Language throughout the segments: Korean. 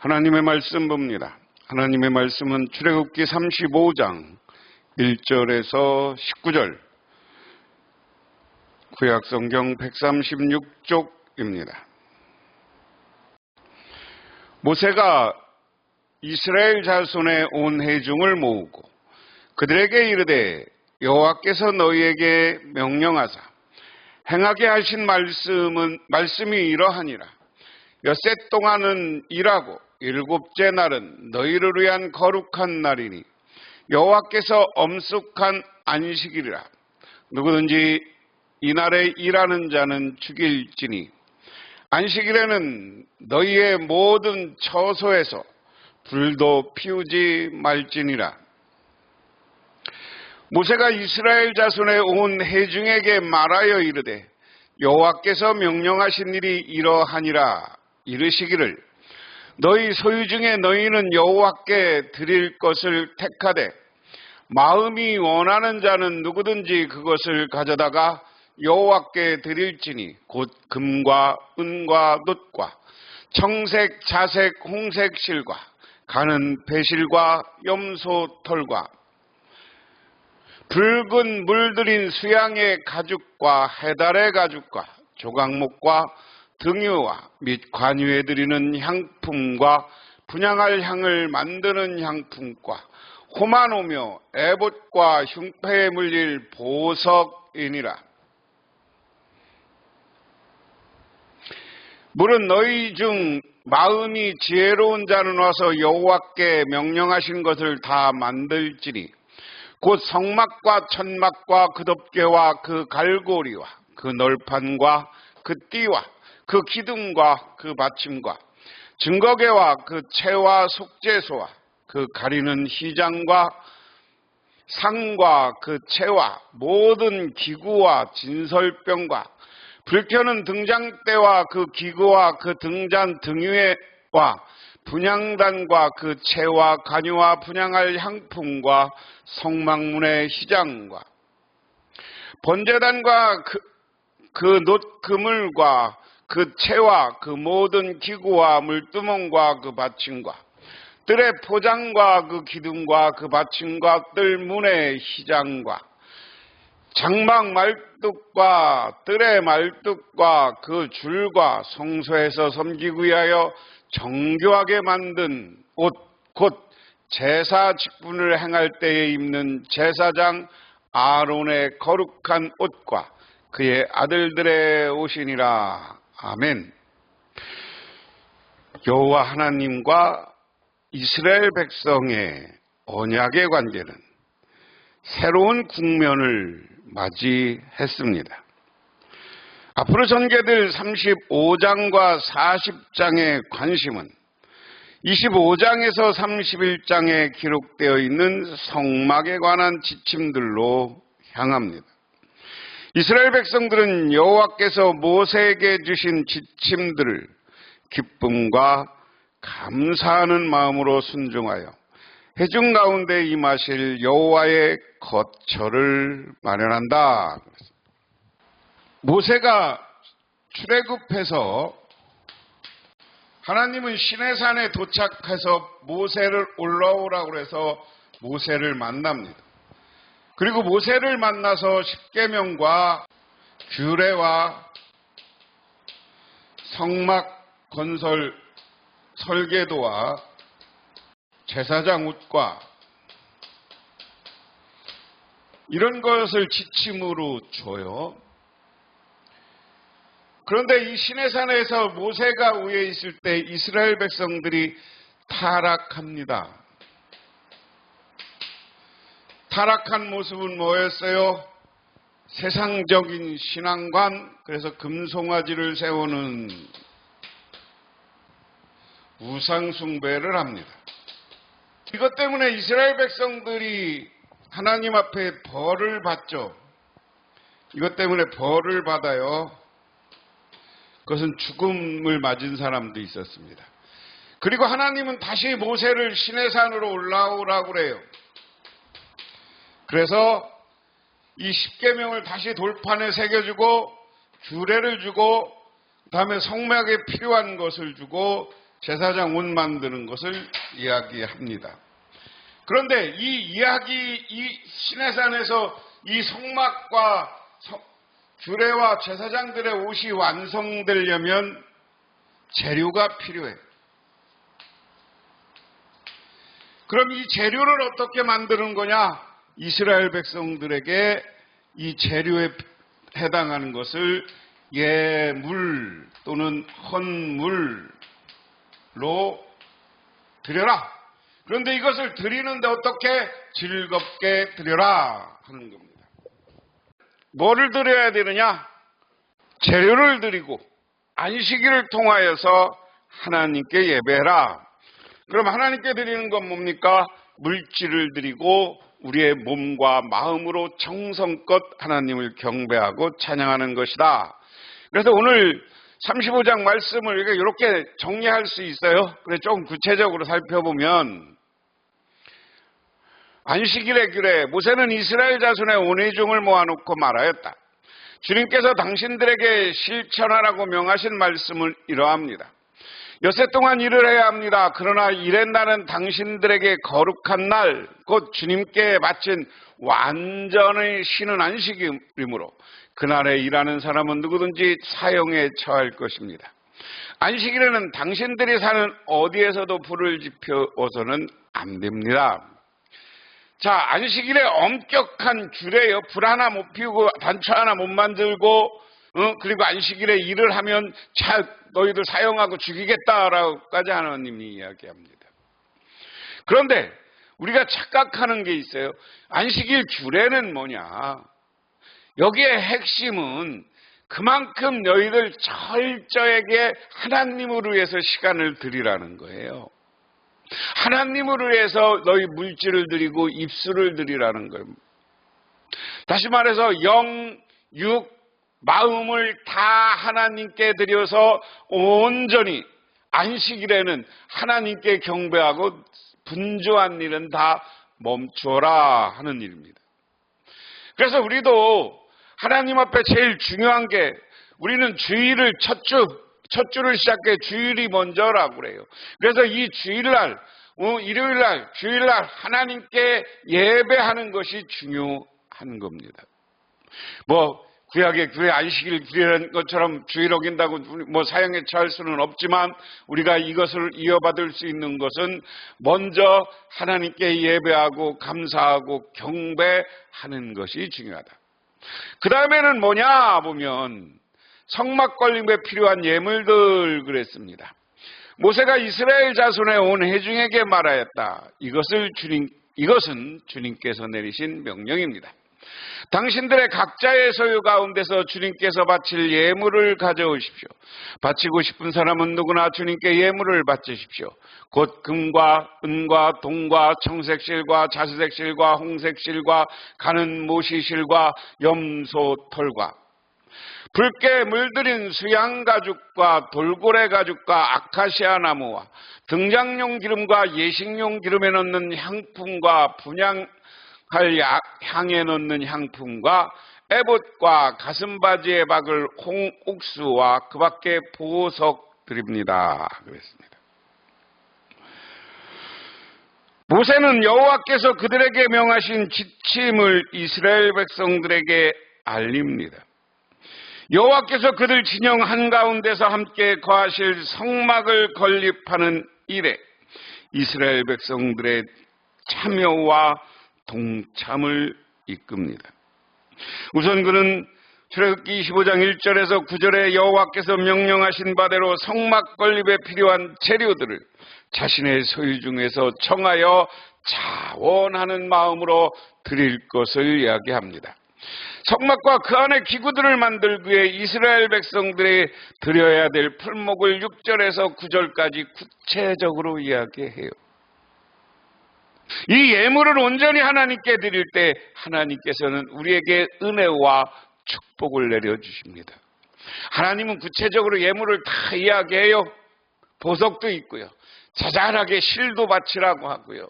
하나님의 말씀 봅니다. 하나님의 말씀은 출애굽기 35장 1절에서 19절, 구약성경 136쪽입니다. 모세가 이스라엘 자손의 온 회중을 모으고 그들에게 이르되 여호와께서 너희에게 명령하사 행하게 하신 말씀이 이러하니라. 엿새 동안은 일하고 일곱째 날은 너희를 위한 거룩한 날이니 여호와께서 엄숙한 안식일이라. 누구든지 이날에 일하는 자는 죽일지니 안식일에는 너희의 모든 처소에서 불도 피우지 말지니라. 모세가 이스라엘 자손의 온 회중에게 말하여 이르되 여호와께서 명령하신 일이 이러하니라. 이르시기를 너희 소유 중에 너희는 여호와께 드릴 것을 택하되 마음이 원하는 자는 누구든지 그것을 가져다가 여호와께 드릴지니 곧 금과 은과 놋과 청색, 자색, 홍색 실과 가는 배실과 염소 털과 붉은 물들인 수양의 가죽과 해달의 가죽과 조각목과 등유와 및 관유에 드리는 향품과 분향할 향을 만드는 향품과 호마노며 에봇과 흉패에 물릴 보석이니라. 물은 너희 중 마음이 지혜로운 자는 와서 여호와께 명령하신 것을 다 만들지니 곧 성막과 천막과 그 덮개와 그 갈고리와 그 널판과 그 띠와 그 기둥과 그 받침과 증거계와 그 채와 속죄소와 그 가리는 휘장과 상과 그 채와 모든 기구와 진설병과 불켜는 등잔대와 그 기구와 그 등잔 등유와 분향단과 그 채와 간유와 분향할 향품과 성막문의 휘장과 번제단과 그 놋그물과 그 채와 그 모든 기구와 물두멍과 그 받침과 뜰의 포장과 그 기둥과 그 받침과 뜰문의 휘장과 장막 말뚝과 뜰의 말뚝과 그 줄과 성소에서 섬기기 위하여 정교하게 만든 옷, 곧 제사 직분을 행할 때에 입는 제사장 아론의 거룩한 옷과 그의 아들들의 옷이니라. 아멘. 여호와 하나님과 이스라엘 백성의 언약의 관계는 새로운 국면을 맞이했습니다. 앞으로 전개될 35장과 40장의 관심은 25장에서 31장에 기록되어 있는 성막에 관한 지침들로 향합니다. 이스라엘 백성들은 여호와께서 모세에게 주신 지침들을 기쁨과 감사하는 마음으로 순종하여 회중 가운데 임하실 여호와의 거처를 마련한다. 모세가 출애굽해서 하나님은 시내산에 도착해서 모세를 올라오라고 해서 모세를 만납니다. 그리고 모세를 만나서 십계명과 규례와 성막 건설 설계도와 제사장 옷과 이런 것을 지침으로 줘요. 그런데 이 시내산에서 모세가 위에 있을 때 이스라엘 백성들이 타락합니다. 타락한 모습은 뭐였어요? 세상적인 신앙관, 그래서 금송아지를 세우는 우상숭배를 합니다. 이것 때문에 이스라엘 백성들이 하나님 앞에 벌을 받죠. 이것 때문에 벌을 받아요. 그것은 죽음을 맞은 사람도 있었습니다. 그리고 하나님은 다시 모세를 시내산으로 올라오라고 그래요. 그래서 이 십계명을 다시 돌판에 새겨주고 규례를 주고 그다음에 성막에 필요한 것을 주고 제사장 옷 만드는 것을 이야기합니다. 그런데 이 시내산에서 이 성막과 규례와 제사장들의 옷이 완성되려면 재료가 필요해요. 그럼 이 재료를 어떻게 만드는 거냐? 이스라엘 백성들에게 이 재료에 해당하는 것을 예물 또는 헌물로 드려라. 그런데 이것을 드리는데 어떻게 즐겁게 드려라 하는 겁니다. 뭐를 드려야 되느냐? 재료를 드리고 안식일을 통하여서 하나님께 예배해라. 그럼 하나님께 드리는 건 뭡니까? 물질을 드리고 우리의 몸과 마음으로 정성껏 하나님을 경배하고 찬양하는 것이다. 그래서 오늘 35장 말씀을 이렇게 정리할 수 있어요. 그래서 조금 구체적으로 살펴보면 안식일의 규례, 모세는 이스라엘 자손의 온회중을 모아놓고 말하였다. 주님께서 당신들에게 실천하라고 명하신 말씀은 이러합니다. 엿새 동안 일을 해야 합니다. 그러나 일의 날은 당신들에게 거룩한 날, 곧 주님께 바친 완전히 쉬는 안식이므로 그날에 일하는 사람은 누구든지 사형에 처할 것입니다. 안식일에는 당신들이 사는 어디에서도 불을 지펴서는 안 됩니다. 자, 안식일에 엄격한 규례요. 불 하나 못 피우고 단추 하나 못 만들고 그리고 안식일에 일을 하면 너희들 사형하고 죽이겠다라고까지 하나님이 이야기합니다. 그런데 우리가 착각하는 게 있어요. 안식일 규례는 뭐냐? 여기에 핵심은 그만큼 너희들 철저하게 하나님을 위해서 시간을 드리라는 거예요. 하나님을 위해서 너희 물질을 드리고 입술을 드리라는 거예요. 다시 말해서 영, 육, 마음을 다 하나님께 드려서 온전히 안식일에는 하나님께 경배하고 분주한 일은 다 멈추어라 하는 일입니다. 그래서 우리도 하나님 앞에 제일 중요한 게 우리는 주일을 첫 주를 시작해 주일이 먼저라고 그래요. 그래서 이 주일날, 일요일날, 주일날 하나님께 예배하는 것이 중요한 겁니다. 구약의 교회 안식일 규례라는 것처럼 주일 어긴다고 사형에 처할 수는 없지만 우리가 이것을 이어받을 수 있는 것은 먼저 하나님께 예배하고 감사하고 경배하는 것이 중요하다. 그 다음에는 뭐냐 보면 성막 건립에 필요한 예물들 그랬습니다. 모세가 이스라엘 자손의 온 회중에게 말하였다. 이것은 주님께서 내리신 명령입니다. 당신들의 각자의 소유 가운데서 주님께서 바칠 예물을 가져오십시오. 바치고 싶은 사람은 누구나 주님께 예물을 바치십시오. 곧 금과 은과 동과 청색실과 자수색실과 홍색실과 가는 모시실과 염소 털과 붉게 물들인 수양 가죽과 돌고래 가죽과 아카시아 나무와 등장용 기름과 예식용 기름에 넣는 향품과 분향할 향에 넣는 향품과 에봇과 가슴바지에 박을 홍옥수와 그 밖에 보석 드립니다. 그랬습니다. 모세는 여호와께서 그들에게 명하신 지침을 이스라엘 백성들에게 알립니다. 여호와께서 그들 진영 한가운데서 함께 거하실 성막을 건립하는 일에 이스라엘 백성들의 참여와 동참을 이끕니다. 우선 그는 출애굽기 25장 1절에서 9절에 여호와께서 명령하신 바대로 성막 건립에 필요한 재료들을 자신의 소유 중에서 청하여 자원하는 마음으로 드릴 것을 이야기합니다. 성막과 그 안에 기구들을 만들기 위해 이스라엘 백성들이 드려야 될 풀목을 6절에서 9절까지 구체적으로 이야기해요. 이 예물을 온전히 하나님께 드릴 때 하나님께서는 우리에게 은혜와 축복을 내려주십니다. 하나님은 구체적으로 예물을 다 이야기해요. 보석도 있고요. 자잘하게 실도 바치라고 하고요.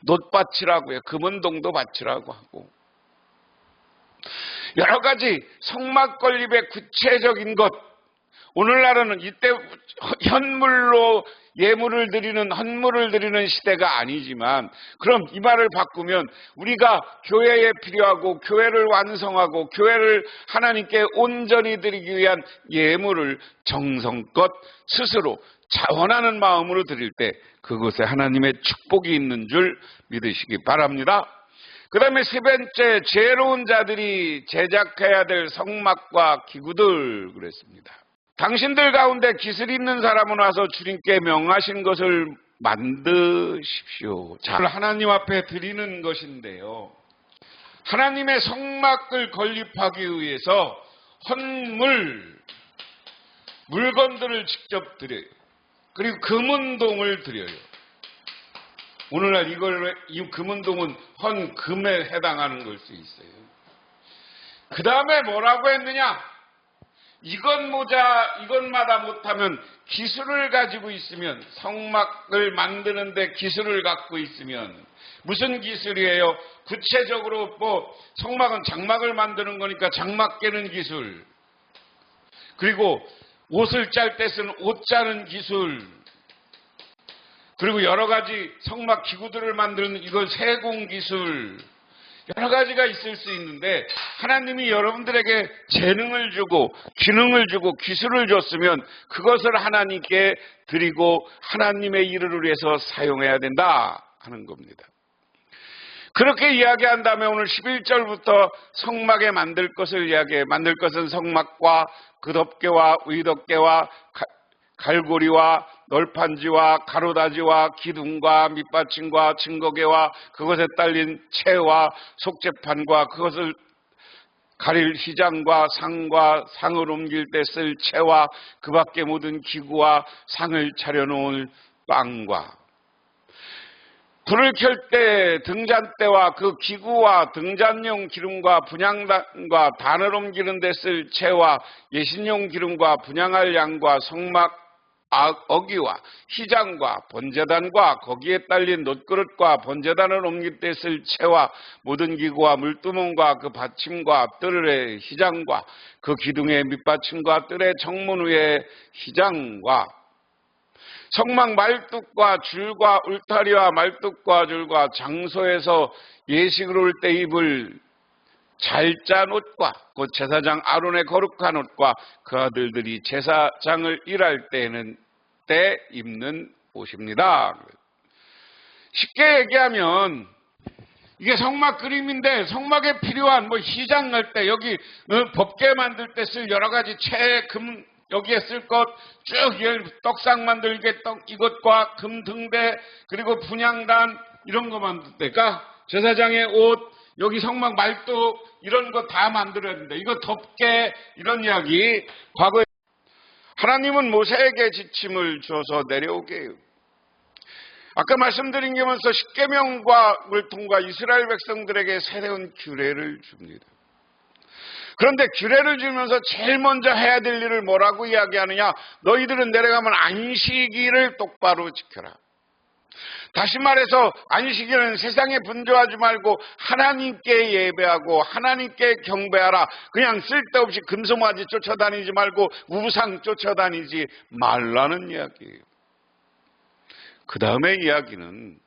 놋 바치라고요. 금은동도 바치라고 하고. 여러 가지 성막 건립의 구체적인 것, 오늘날은 이때 현물로 예물을 드리는, 헌물을 드리는 시대가 아니지만, 그럼 이 말을 바꾸면 우리가 교회에 필요하고 교회를 완성하고 교회를 하나님께 온전히 드리기 위한 예물을 정성껏 스스로 자원하는 마음으로 드릴 때 그것에 하나님의 축복이 있는 줄 믿으시기 바랍니다. 그 다음에 세 번째, 지혜로운 자들이 제작해야 될 성막과 기구들 그랬습니다. 당신들 가운데 기술 있는 사람은 와서 주님께 명하신 것을 만드십시오. 자, 하나님 앞에 드리는 것인데요. 하나님의 성막을 건립하기 위해서 헌물, 물건들을 직접 드려요. 그리고 금은동을 드려요. 오늘날 이 금은동은 헌금에 해당하는 걸 수 있어요. 그 다음에 뭐라고 했느냐? 이것마다 못하면 기술을 가지고 있으면, 성막을 만드는데 기술을 갖고 있으면, 무슨 기술이에요? 구체적으로 성막은 장막을 만드는 거니까 장막 깨는 기술, 그리고 옷을 짤 때 쓰는 옷 짜는 기술, 그리고 여러 가지 성막 기구들을 만드는 이걸 세공 기술, 여러 가지가 있을 수 있는데 하나님이 여러분들에게 재능을 주고 기능을 주고 기술을 줬으면 그것을 하나님께 드리고 하나님의 일을 위해서 사용해야 된다 하는 겁니다. 그렇게 이야기한다면 오늘 11절부터 성막에 만들 것을 이야기해. 만들 것은 성막과 그덮개와 의덮개와 갈고리와 널판지와 가로다지와 기둥과 밑받침과 증거개와 그것에 딸린 채와 속재판과 그것을 가릴 휘장과 상과 상을 옮길 때 쓸 채와 그 밖에 모든 기구와 상을 차려놓을 빵과 불을 켤 때 등잔대와 그 기구와 등잔용 기름과 분향단과 단을 옮기는 데 쓸 채와 예신용 기름과 분향할 양과 성막 어기와 휘장과 번제단과 거기에 딸린 놋그릇과 번제단을 옮길 때 쓸 채와 모든 기구와 물두멍과 그 받침과 뜰의 휘장과 그 기둥의 밑받침과 뜰의 정문 위의 휘장과 성막 말뚝과 줄과 울타리와 말뚝과 줄과 장소에서 예식을 올 때 입을 잘 짠 옷과 그 제사장 아론의 거룩한 옷과 그 아들들이 제사장을 일할 때 입는 옷입니다. 쉽게 얘기하면 이게 성막 그림인데 성막에 필요한 휘장 할 때 여기 법계 만들 때 쓸 여러 가지 채, 금 여기에 쓸 것 쭉 떡상 만들게 이것과 금 등대 그리고 분향단 이런 거 만들 때가 제사장의 옷 여기 성막 말뚝 이런 거 다 만들어야 된다. 이거 덮개 이런 이야기 과거에 하나님은 모세에게 지침을 줘서 내려오게 해요. 아까 말씀드린 게면서 십계명과 물통과 이스라엘 백성들에게 새로운 규례를 줍니다. 그런데 규례를 주면서 제일 먼저 해야 될 일을 뭐라고 이야기하느냐? 너희들은 내려가면 안식일을 똑바로 지켜라. 다시 말해서 안식일은 세상에 분주하지 말고 하나님께 예배하고 하나님께 경배하라. 그냥 쓸데없이 금송아지 쫓아다니지 말고 우상 쫓아다니지 말라는 이야기예요. 그 다음에 이야기는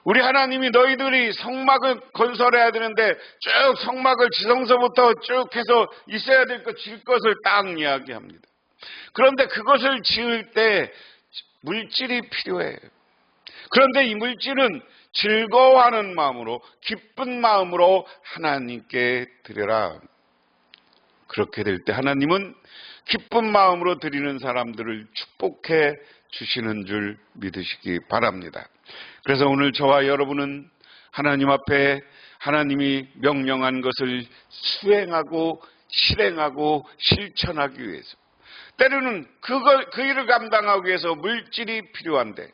우리 하나님이 너희들이 성막을 건설해야 되는데 쭉 성막을 지성소부터 쭉 해서 있어야 될 것, 질 것을 딱 이야기합니다. 그런데 그것을 지을 때 물질이 필요해요. 그런데 이 물질은 즐거워하는 마음으로 기쁜 마음으로 하나님께 드려라. 그렇게 될 때 하나님은 기쁜 마음으로 드리는 사람들을 축복해 주시는 줄 믿으시기 바랍니다. 그래서 오늘 저와 여러분은 하나님 앞에 하나님이 명령한 것을 수행하고 실행하고 실천하기 위해서 때로는 그 일을 감당하기 위해서 물질이 필요한데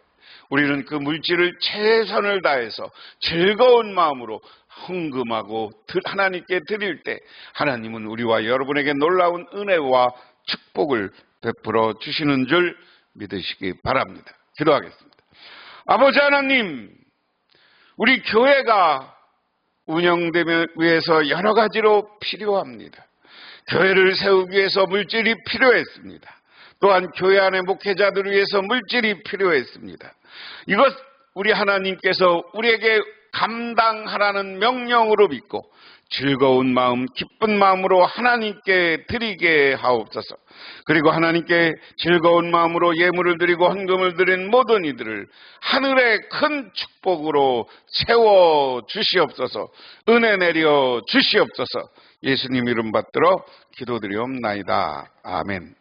우리는 그 물질을 최선을 다해서 즐거운 마음으로 헌금하고 하나님께 드릴 때 하나님은 우리와 여러분에게 놀라운 은혜와 축복을 베풀어 주시는 줄 믿으시기 바랍니다. 기도하겠습니다. 아버지 하나님, 우리 교회가 운영되기 위해서 여러 가지로 필요합니다. 교회를 세우기 위해서 물질이 필요했습니다. 또한 교회 안의 목회자들을 위해서 물질이 필요했습니다. 이것 우리 하나님께서 우리에게 감당하라는 명령으로 믿고 즐거운 마음, 기쁜 마음으로 하나님께 드리게 하옵소서. 그리고 하나님께 즐거운 마음으로 예물을 드리고 헌금을 드린 모든 이들을 하늘의 큰 축복으로 세워 주시옵소서. 은혜 내려 주시옵소서. 예수님 이름 받들어 기도드리옵나이다. 아멘.